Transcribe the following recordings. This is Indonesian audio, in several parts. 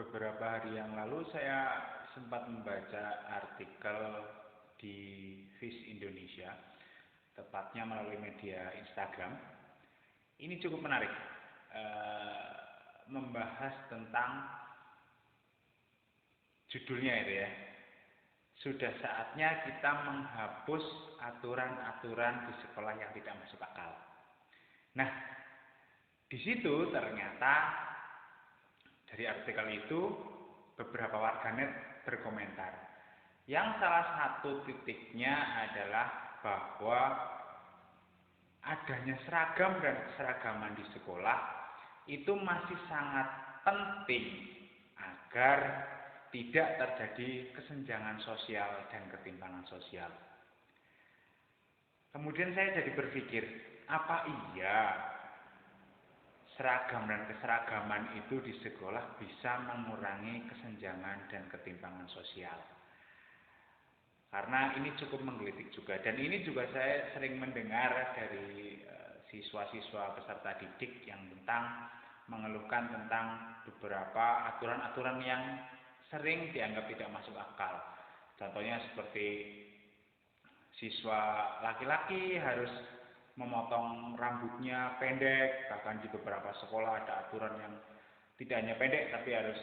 Beberapa hari yang lalu saya sempat membaca artikel di Viz Indonesia, tepatnya melalui media Instagram. Ini cukup menarik, membahas tentang judulnya itu ya. Sudah saatnya kita menghapus aturan-aturan di sekolah yang tidak masuk akal. Nah, di situ ternyata dari artikel itu beberapa warganet berkomentar. Yang salah satu titiknya adalah bahwa adanya seragam dan keseragaman di sekolah itu masih sangat penting agar tidak terjadi kesenjangan sosial dan ketimpangan sosial. Kemudian saya jadi berpikir, apa iya seragam dan keseragaman itu di sekolah bisa mengurangi kesenjangan dan ketimpangan sosial? Karena ini cukup menggelitik juga, dan ini juga saya sering mendengar dari siswa-siswa peserta didik yang mengeluhkan tentang beberapa aturan-aturan yang sering dianggap tidak masuk akal. Contohnya seperti siswa laki-laki harus memotong rambutnya pendek, bahkan di beberapa sekolah ada aturan yang tidak hanya pendek tapi harus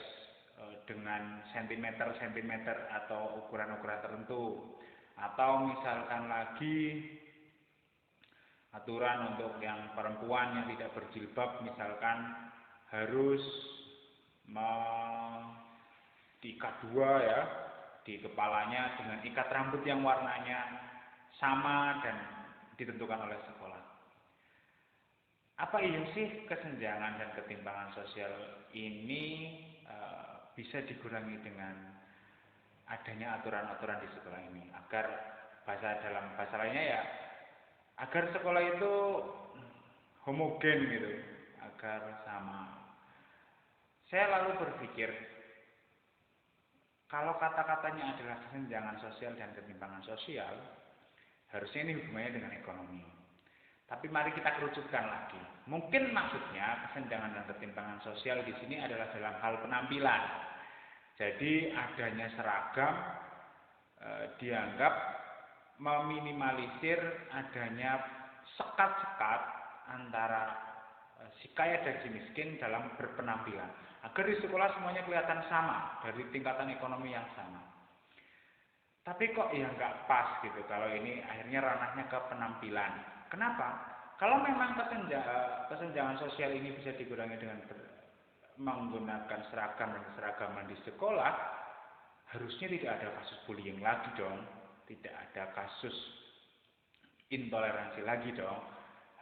dengan sentimeter atau ukuran-ukuran tertentu. Atau misalkan lagi aturan untuk yang perempuan yang tidak berjilbab misalkan harus diikat dua ya di kepalanya dengan ikat rambut yang warnanya sama dan ditentukan oleh sekolah. Apa iya sih kesenjangan dan ketimpangan sosial ini bisa dikurangi dengan adanya aturan-aturan di sekolah ini, agar dalam bahasa lainnya ya agar sekolah itu homogen gitu, agar sama. Saya lalu berpikir, kalau kata-katanya adalah kesenjangan sosial dan ketimpangan sosial, harusnya ini hubungannya dengan ekonomi. Tapi mari kita kerucutkan lagi. Mungkin maksudnya kesenjangan dan ketimpangan sosial di sini adalah dalam hal penampilan. Jadi adanya seragam dianggap meminimalisir adanya sekat-sekat antara si kaya dan si miskin dalam berpenampilan. Agar di sekolah semuanya kelihatan sama dari tingkatan ekonomi yang sama. Tapi kok ya nggak pas gitu kalau ini akhirnya ranahnya ke penampilan. Kenapa? Kalau memang kesenjangan sosial ini bisa dikurangi dengan menggunakan seragam dan keseragaman di sekolah, harusnya tidak ada kasus bullying lagi dong, tidak ada kasus intoleransi lagi dong,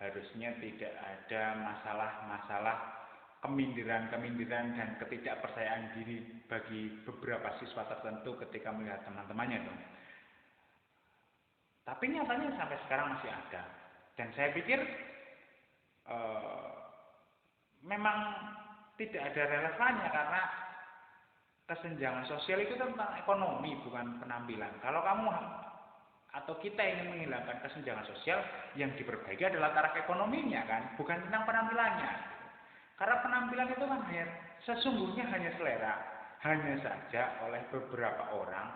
harusnya tidak ada masalah-masalah kemindiran dan ketidakpercayaan diri bagi beberapa siswa tertentu ketika melihat teman-temannya dong. Tapi nyatanya sampai sekarang masih ada. Dan saya pikir memang tidak ada relevannya karena kesenjangan sosial itu tentang ekonomi bukan penampilan. Kalau kamu atau kita ingin menghilangkan kesenjangan sosial, yang diperbaiki adalah taraf ekonominya kan, bukan tentang penampilannya. Karena penampilan itu kan sesungguhnya hanya selera. Hanya saja oleh beberapa orang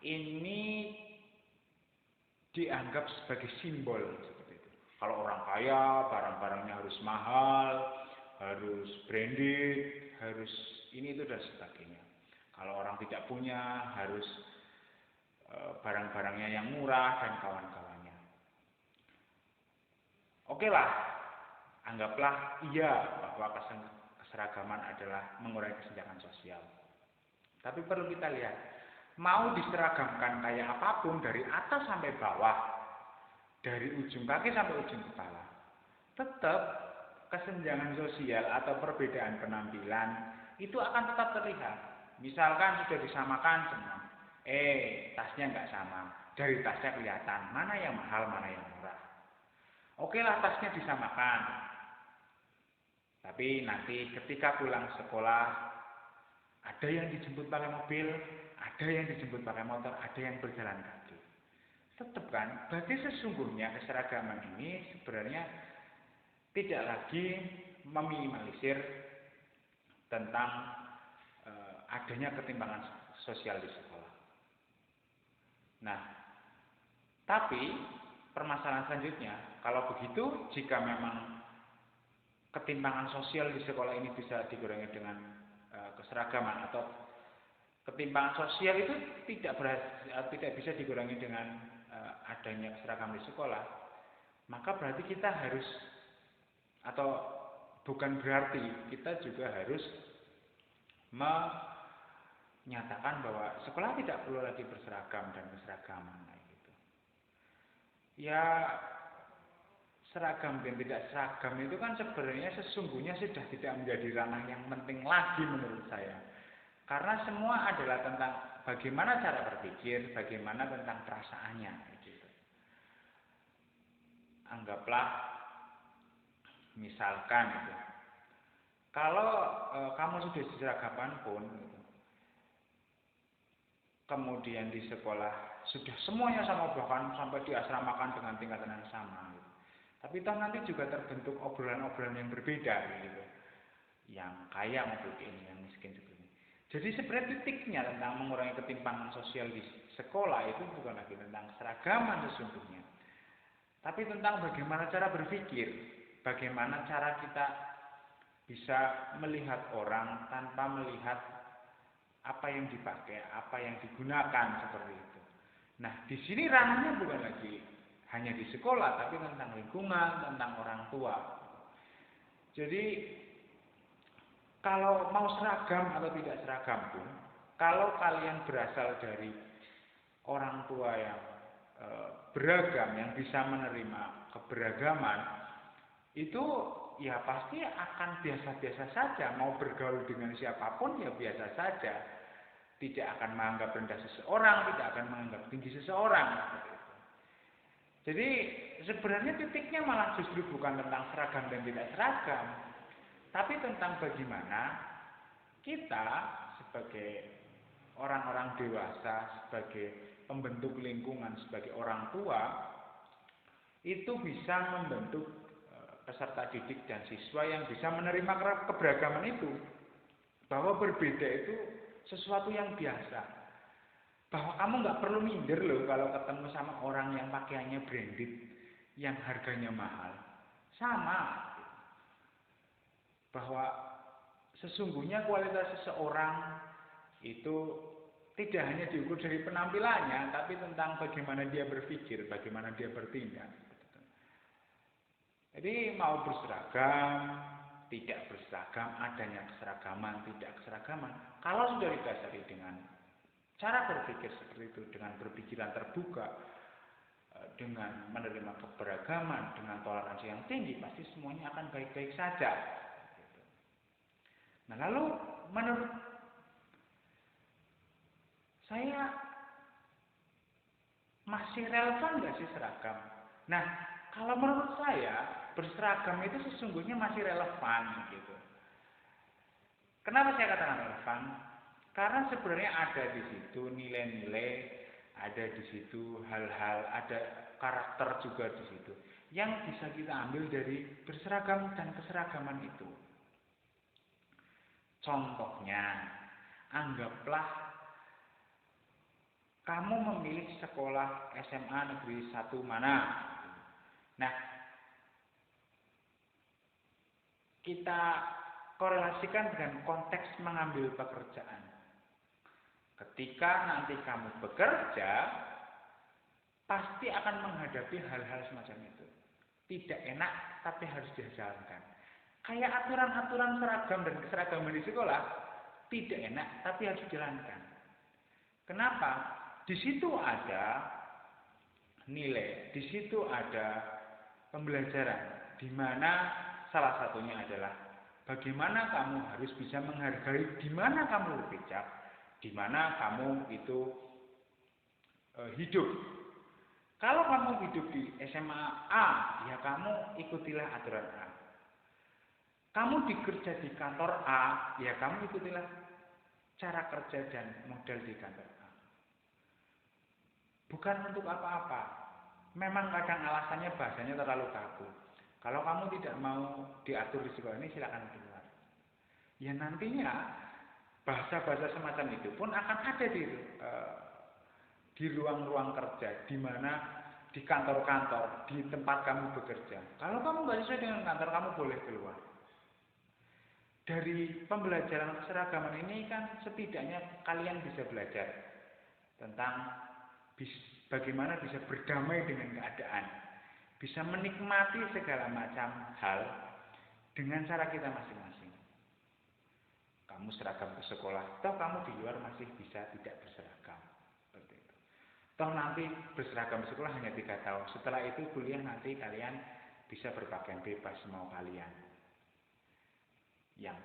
ini dianggap sebagai simbol seperti itu. Kalau orang kaya, barang-barangnya harus mahal, harus branded, harus ini itu dan sebagainya. Kalau orang tidak punya, harus barang-barangnya yang murah dan kawan-kawannya. Oke lah, anggaplah iya bahwa keseragaman adalah mengurangi kesenjangan sosial. Tapi perlu kita lihat, mau diseragamkan kayak apapun dari atas sampai bawah, dari ujung kaki sampai ujung kepala, tetap kesenjangan sosial atau perbedaan penampilan itu akan tetap terlihat. Misalkan sudah disamakan semua, tasnya nggak sama, dari tasnya kelihatan mana yang mahal, mana yang murah. Oke lah, tasnya disamakan, tapi nanti ketika pulang sekolah ada yang dijemput pakai mobil, ada yang dijemput pakai motor, ada yang berjalan kaki. Tetap kan, berarti sesungguhnya keseragaman ini sebenarnya tidak lagi meminimalisir tentang adanya ketimpangan sosial di sekolah. Nah, tapi permasalahan selanjutnya, kalau begitu, jika memang ketimpangan sosial di sekolah ini bisa dikurangi dengan keseragaman, atau ketimpangan sosial itu tidak bisa dikurangi dengan adanya keseragaman di sekolah, maka berarti kita harus, atau bukan berarti kita juga harus menyatakan bahwa sekolah tidak perlu lagi berseragam dan keseragaman gitu. Ya, seragam dan tidak seragam itu kan sebenarnya sesungguhnya sudah tidak menjadi ranah yang penting lagi menurut saya. Karena semua adalah tentang bagaimana cara berpikir, bagaimana tentang perasaannya gitu. Anggaplah misalkan gitu, kalau kamu sudah diseragaman pun gitu, kemudian di sekolah sudah semuanya sama, bahkan sampai diasramakan dengan tingkatan yang sama gitu. Tapi toh nanti juga terbentuk obrolan-obrolan yang berbeda gitu. Yang kaya maupun ini, yang miskin juga. Jadi sebenarnya titiknya tentang mengurangi ketimpangan sosial di sekolah itu bukan lagi tentang seragaman sesungguhnya, tapi tentang bagaimana cara berpikir, bagaimana cara kita bisa melihat orang tanpa melihat apa yang dipakai, apa yang digunakan, seperti itu. Nah, di sini ranahnya bukan lagi hanya di sekolah, tapi tentang lingkungan, tentang orang tua. Jadi kalau mau seragam atau tidak seragam pun, kalau kalian berasal dari orang tua yang beragam, yang bisa menerima keberagaman, itu ya pasti akan biasa-biasa saja. Mau bergaul dengan siapapun ya biasa saja. Tidak akan menganggap rendah seseorang, tidak akan menganggap tinggi seseorang. Jadi sebenarnya titiknya malah justru bukan tentang seragam dan tidak seragam, tapi tentang bagaimana kita sebagai orang-orang dewasa, sebagai pembentuk lingkungan, sebagai orang tua, itu bisa membentuk peserta didik dan siswa yang bisa menerima keberagaman itu. Bahwa berbeda itu sesuatu yang biasa. Bahwa kamu nggak perlu minder loh kalau ketemu sama orang yang pakaiannya branded, yang harganya mahal. Sama. Bahwa sesungguhnya kualitas seseorang itu tidak hanya diukur dari penampilannya, tapi tentang bagaimana dia berpikir, bagaimana dia bertindak. Jadi mau berseragam, tidak berseragam, adanya keseragaman, tidak keseragaman, kalau sudah didasari dengan cara berpikir seperti itu, dengan berpikiran terbuka, dengan menerima keberagaman, dengan toleransi yang tinggi, pasti semuanya akan baik-baik saja. Nah, lalu menurut saya masih relevan nggak sih seragam? Nah, kalau menurut saya berseragam itu sesungguhnya masih relevan gitu. Kenapa saya katakan relevan? Karena sebenarnya ada di situ nilai-nilai, ada di situ hal-hal, ada karakter juga di situ yang bisa kita ambil dari berseragam dan keseragaman itu. Contohnya, anggaplah kamu memilih sekolah SMA negeri 1 mana. Nah, kita korelasikan dengan konteks mengambil pekerjaan. Ketika nanti kamu bekerja, pasti akan menghadapi hal-hal semacam itu. Tidak enak, tapi harus dijalankan. Kayak aturan-aturan seragam dan keseragaman di sekolah, tidak enak, tapi harus dijalankan. Kenapa? Di situ ada nilai, di situ ada pembelajaran, di mana salah satunya adalah bagaimana kamu harus bisa menghargai di mana kamu berpijak, di mana kamu itu hidup. Kalau kamu hidup di SMA A, ya kamu ikutilah aturan A. Kamu bekerja di kantor A, ya kamu ikutilah cara kerja dan model di kantor A. Bukan untuk apa-apa. Memang kadang alasannya bahasanya terlalu kaku. Kalau kamu tidak mau diatur di sekolah ini, silakan keluar. Ya nantinya bahasa-bahasa semacam itu pun akan ada di ruang-ruang kerja, di mana di kantor-kantor, di tempat kamu bekerja. Kalau kamu nggak sesuai dengan kantor, kamu boleh keluar. Dari pembelajaran keseragaman ini kan setidaknya kalian bisa belajar tentang bagaimana bisa berdamai dengan keadaan, bisa menikmati segala macam hal dengan cara kita masing-masing. Kamu seragam ke sekolah, toh kamu di luar masih bisa tidak berseragam. Seperti itu. Toh nanti berseragam sekolah hanya 3 tahun. Setelah itu kuliah nanti kalian bisa berpakaian bebas mau kalian. Yang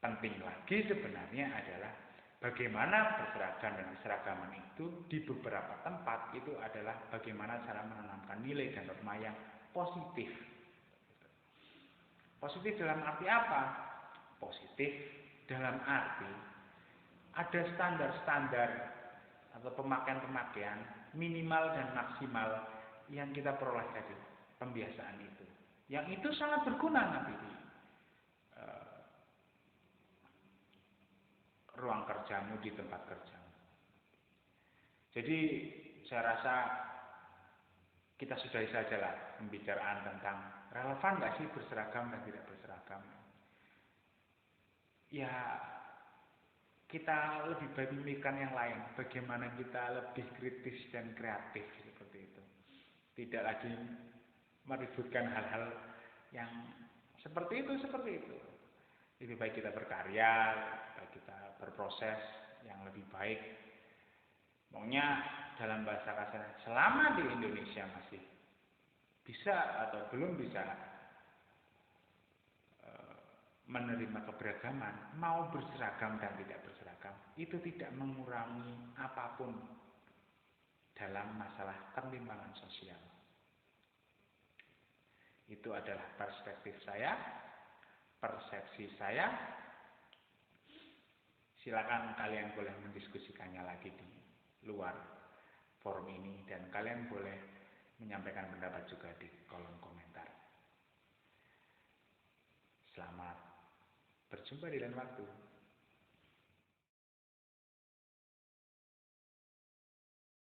penting lagi sebenarnya adalah bagaimana berseragam dan keseragaman itu di beberapa tempat itu adalah bagaimana cara menanamkan nilai dan norma yang positif. Positif dalam arti apa? Positif dalam arti ada standar-standar atau pemakaian-pemakaian minimal dan maksimal yang kita peroleh dari pembiasaan itu. Yang itu sangat berguna nanti di ruang kerjamu, di tempat kerjamu. Jadi saya rasa kita sudahi saja lah pembicaraan tentang relevan nggak sih berseragam dan tidak berseragam. Ya kita lebih baik memikirkan yang lain, bagaimana kita lebih kritis dan kreatif seperti itu. Tidak lagi meributkan hal-hal yang seperti itu. Lebih baik kita berkarya, baik kita berproses yang lebih baik. Maunya dalam bahasa kasar, selama di Indonesia masih bisa atau belum bisa menerima keberagaman, mau berseragam dan tidak berseragam, itu tidak mengurangi apapun dalam masalah ketimpangan sosial. Itu adalah perspektif saya, persepsi saya. Silakan kalian boleh mendiskusikannya lagi di luar forum ini dan kalian boleh menyampaikan pendapat juga di kolom komentar. Selamat berjumpa di lain waktu.